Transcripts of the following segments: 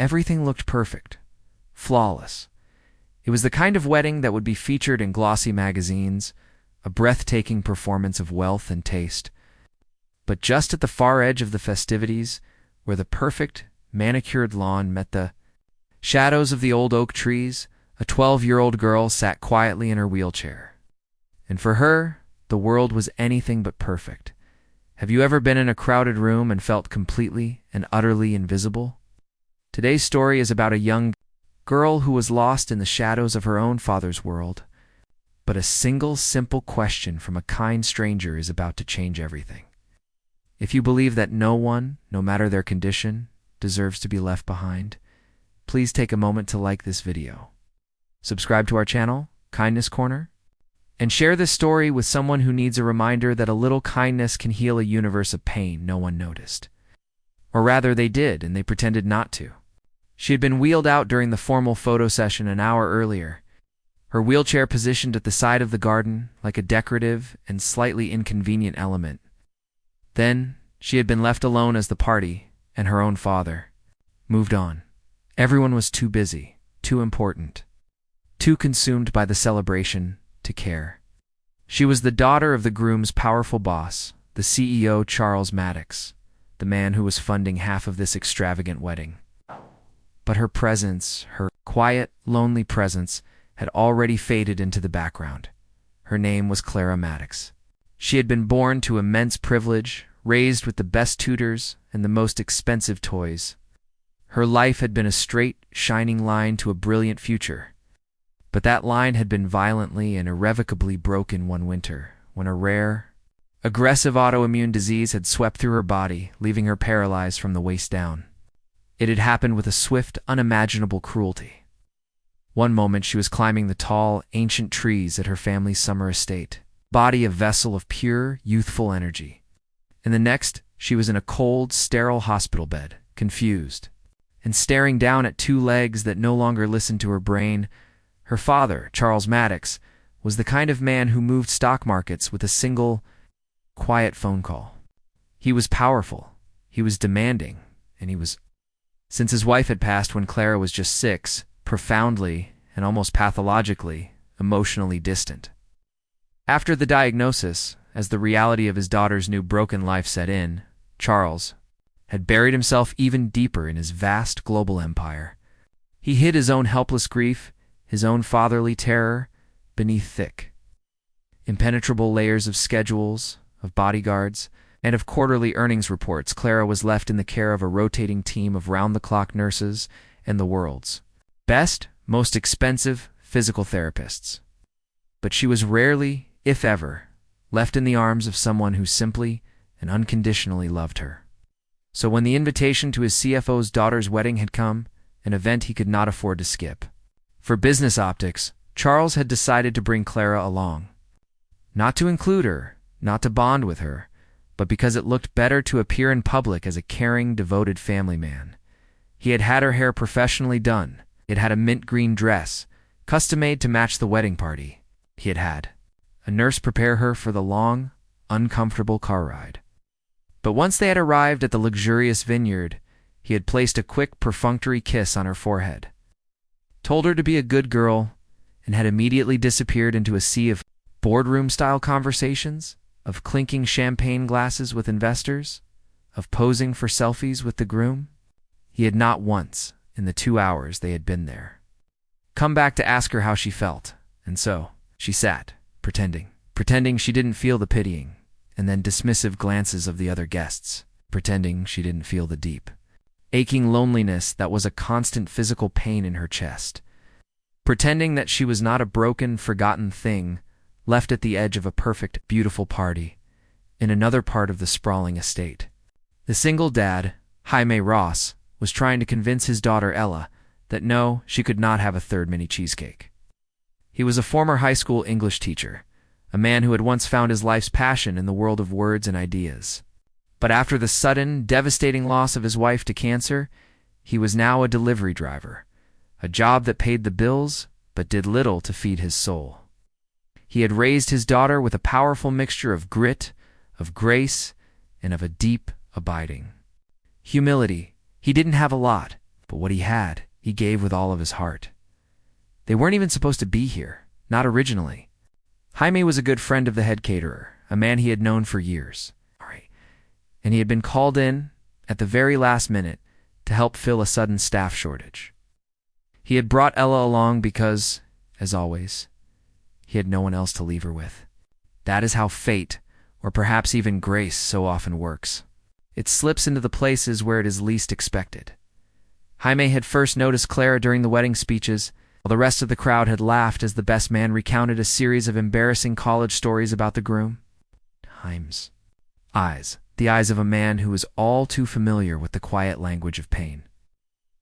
Everything looked perfect, flawless. It was the kind of wedding that would be featured in glossy magazines, a breathtaking performance of wealth and taste. But just at the far edge of the festivities, where the perfect, manicured lawn met the shadows of the old oak trees, a 12-year-old girl sat quietly in her wheelchair. And for her, the world was anything but perfect. Have you ever been in a crowded room and felt completely and utterly invisible? Today's story is about a young girl who was lost in the shadows of her own father's world. But a single simple question from a kind stranger is about to change everything. If you believe that no one, no matter their condition, deserves to be left behind, please take a moment to like this video. Subscribe to our channel, Kindness Corner, and share this story with someone who needs a reminder that a little kindness can heal a universe of pain no one noticed. Or rather, they did, and they pretended not to. She had been wheeled out during the formal photo session an hour earlier, her wheelchair positioned at the side of the garden like a decorative and slightly inconvenient element. Then, she had been left alone as the party, and her own father, moved on. Everyone was too busy, too important, too consumed by the celebration to care. She was the daughter of the groom's powerful boss, the CEO Clara Maddox, the man who was funding half of this extravagant wedding. But her presence, her quiet, lonely presence, had already faded into the background. Her name was Clara Maddox. She had been born to immense privilege, raised with the best tutors and the most expensive toys. Her life had been a straight, shining line to a brilliant future. But that line had been violently and irrevocably broken one winter, when a rare, aggressive autoimmune disease had swept through her body, leaving her paralyzed from the waist down. It had happened with a swift, unimaginable cruelty. One moment she was climbing the tall, ancient trees at her family's summer estate, body a vessel of pure, youthful energy. And the next, she was in a cold, sterile hospital bed, confused, and staring down at two legs that no longer listened to her brain. Her father, Clara Maddox, was the kind of man who moved stock markets with a single, quiet phone call. He was powerful, he was demanding, and he was, since his wife had passed when Clara was just 6, profoundly and almost pathologically, emotionally distant. After the diagnosis, as the reality of his daughter's new broken life set in, Charles had buried himself even deeper in his vast global empire. He hid his own helpless grief, his own fatherly terror, beneath thick, impenetrable layers of schedules, of bodyguards, and of quarterly earnings reports. Clara was left in the care of a rotating team of round-the-clock nurses and the world's best, most expensive physical therapists. But she was rarely, if ever, left in the arms of someone who simply and unconditionally loved her. So when the invitation to his CFO's daughter's wedding had come, an event he could not afford to skip, for business optics, Charles had decided to bring Clara along. Not to include her, not to bond with her, but because it looked better to appear in public as a caring, devoted family man. He had had her hair professionally done. It had a mint green dress, custom-made to match the wedding party. He had had a nurse prepare her for the long, uncomfortable car ride. But once they had arrived at the luxurious vineyard, he had placed a quick, perfunctory kiss on her forehead, told her to be a good girl, and had immediately disappeared into a sea of boardroom-style conversations, of clinking champagne glasses with investors, of posing for selfies with the groom. He had not once, in the 2 hours they had been there, come back to ask her how she felt, and so she sat, pretending she didn't feel the pitying, and then dismissive glances of the other guests, pretending she didn't feel the deep, aching loneliness that was a constant physical pain in her chest, pretending that she was not a broken, forgotten thing left at the edge of a perfect, beautiful party in another part of the sprawling estate. The single dad, Jaime Ross, was trying to convince his daughter Ella that no, she could not have a third mini cheesecake. He was a former high school English teacher, a man who had once found his life's passion in the world of words and ideas. But after the sudden, devastating loss of his wife to cancer, he was now a delivery driver, a job that paid the bills but did little to feed his soul. He had raised his daughter with a powerful mixture of grit, of grace, and of a deep, abiding humility. He didn't have a lot, But what he had, he gave with all of his heart. They weren't even supposed to be here, not originally. Jaime was a good friend of the head caterer, a man he had known for years. And he had been called in at the very last minute to help fill a sudden staff shortage. He had brought Ella along because, as always, he had no one else to leave her with. That is how fate, or perhaps even grace, so often works. It slips into the places where it is least expected. Jaime had first noticed Clara during the wedding speeches, while the rest of the crowd had laughed as the best man recounted a series of embarrassing college stories about the groom. Jaime's eyes, the eyes of a man who was all too familiar with the quiet language of pain,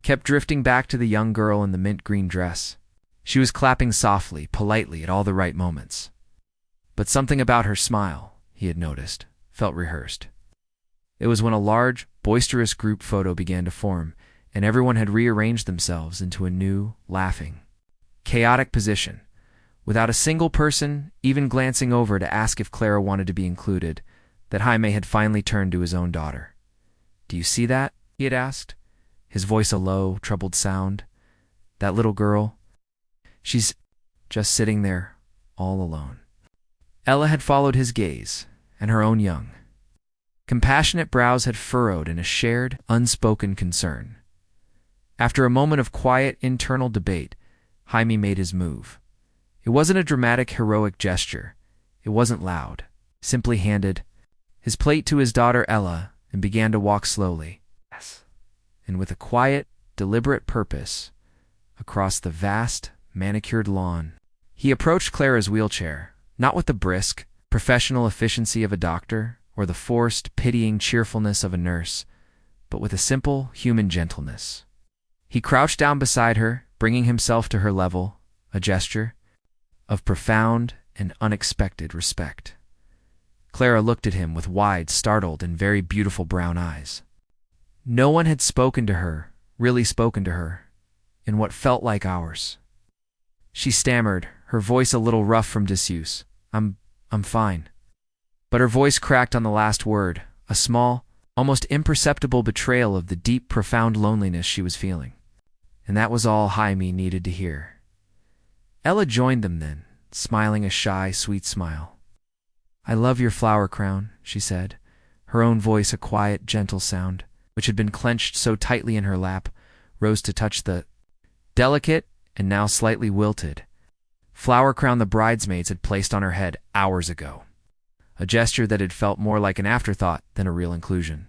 kept drifting back to the young girl in the mint green dress. She was clapping softly, politely, at all the right moments. But something about her smile, he had noticed, felt rehearsed. It was when a large, boisterous group photo began to form, and everyone had rearranged themselves into a new, laughing, chaotic position, without a single person even glancing over to ask if Clara wanted to be included, that Jaime had finally turned to his own daughter. "Do you see that?" he had asked, his voice a low, troubled sound. "That little girl? She's just sitting there, all alone." Ella had followed his gaze, and her own young, compassionate brows had furrowed in a shared, unspoken concern. After a moment of quiet, internal debate, Jaime made his move. It wasn't a dramatic, heroic gesture. It wasn't loud. Simply handed his plate to his daughter Ella and began to walk slowly, and with a quiet, deliberate purpose, across the vast, manicured lawn. He approached Clara's wheelchair, not with the brisk, professional efficiency of a doctor or the forced, pitying cheerfulness of a nurse, but with a simple, human gentleness. He crouched down beside her, bringing himself to her level, a gesture of profound and unexpected respect. Clara looked at him with wide, startled, and very beautiful brown eyes. No one had spoken to her, really spoken to her, in what felt like hours. She stammered, her voice a little rough from disuse. I'm fine." But her voice cracked on the last word, a small, almost imperceptible betrayal of the deep, profound loneliness she was feeling. And that was all Jaime needed to hear. Ella joined them then, smiling a shy, sweet smile. "I love your flower crown," she said, her own voice a quiet, gentle sound, which had been clenched so tightly in her lap, rose to touch the delicate and now slightly wilted flower crown the bridesmaids had placed on her head hours ago, a gesture that had felt more like an afterthought than a real inclusion.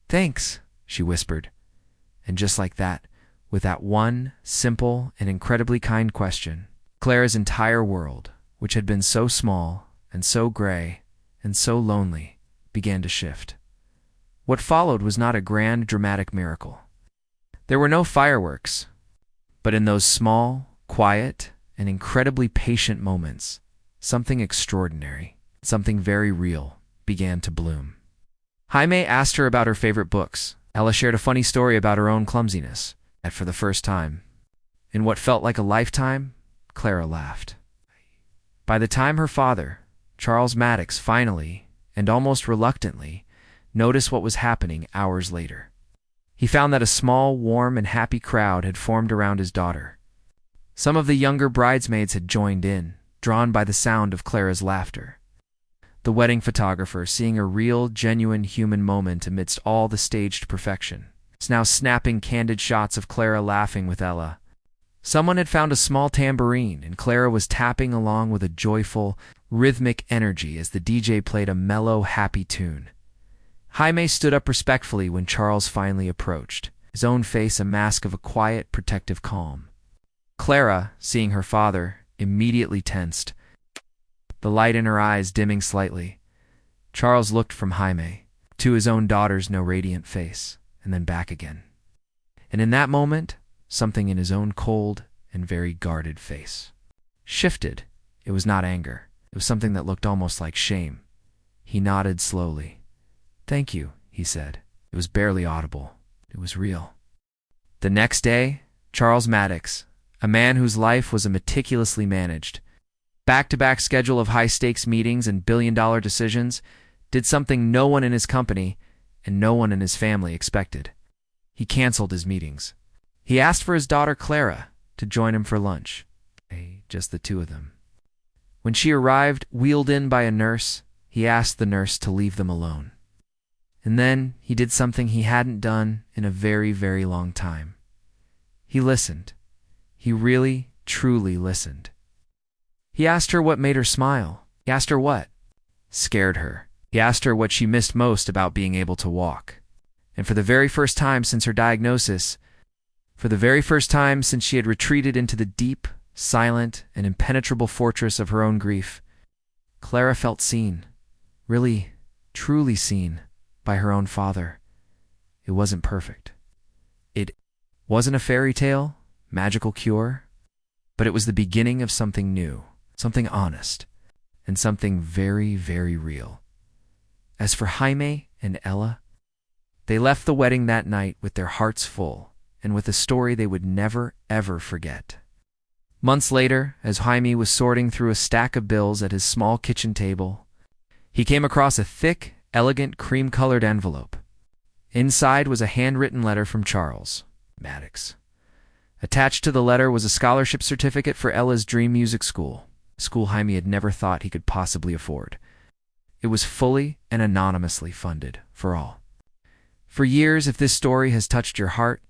"Thanks," she whispered, and just like that, with that one simple and incredibly kind question, Clara's entire world, which had been so small and so gray and so lonely, began to shift. What followed was not a grand, dramatic miracle. There were no fireworks, but in those small, quiet, and incredibly patient moments, something extraordinary, something very real, began to bloom. Jaime asked her about her favorite books. Ella shared a funny story about her own clumsiness, and for the first time, in what felt like a lifetime, Clara laughed. By the time her father, Charles Maddox, finally, and almost reluctantly, noticed what was happening hours later, he found that a small, warm, and happy crowd had formed around his daughter. Some of the younger bridesmaids had joined in, drawn by the sound of Clara's laughter. The wedding photographer, seeing a real, genuine human moment amidst all the staged perfection, was now snapping candid shots of Clara laughing with Ella. Someone had found a small tambourine, and Clara was tapping along with a joyful, rhythmic energy as the DJ played a mellow, happy tune. Jaime stood up respectfully when Charles finally approached, his own face a mask of a quiet, protective calm. Clara, seeing her father, immediately tensed, the light in her eyes dimming slightly. Charles looked from Jaime to his own daughter's now radiant face, and then back again. And in that moment, something in his own cold and very guarded face shifted. It was not anger. It was something that looked almost like shame. He nodded slowly. "Thank you," he said. It was barely audible. It was real. The next day, Charles Maddox, a man whose life was a meticulously managed, back-to-back schedule of high-stakes meetings and billion-dollar decisions, did something no one in his company and no one in his family expected. He canceled his meetings. He asked for his daughter Clara to join him for lunch. Just the two of them. When she arrived, wheeled in by a nurse, he asked the nurse to leave them alone. And then he did something he hadn't done in a very, very long time. He listened. He really, truly listened. He asked her what made her smile. He asked her what scared her. He asked her what she missed most about being able to walk. And for the very first time since her diagnosis, for the very first time since she had retreated into the deep, silent, and impenetrable fortress of her own grief, Clara felt seen, really, truly seen, by her own father. It wasn't perfect. It wasn't a fairy tale, magical cure, but it was the beginning of something new, something honest, and something very, very real. As for Jaime and Ella, they left the wedding that night with their hearts full and with a story they would never, ever forget. Months later, as Jaime was sorting through a stack of bills at his small kitchen table, he came across a thick, elegant, cream-colored envelope. Inside was a handwritten letter from Clara Maddox. Attached to the letter was a scholarship certificate for Ella's dream music school, a school Jaime had never thought he could possibly afford. It was fully and anonymously funded for all. For years, if this story has touched your heart,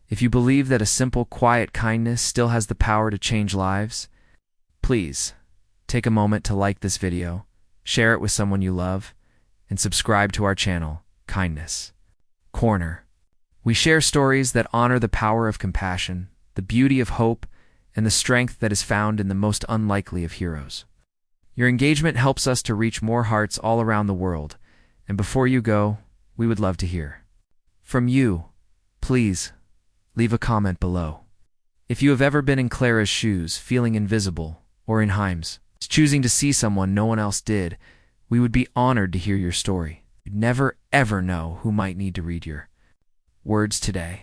if you believe that a simple, quiet kindness still has the power to change lives, please take a moment to like this video, share it with someone you love, and subscribe to our channel, Kindness Corner. We share stories that honor the power of compassion, the beauty of hope, and the strength that is found in the most unlikely of heroes. Your engagement helps us to reach more hearts all around the world, and before you go, we would love to hear from you. Please leave a comment below. If you have ever been in Clara's shoes, feeling invisible, or in Jaime's, choosing to see someone no one else did, we would be honored to hear your story. You'd never, ever know who might need to read your words today.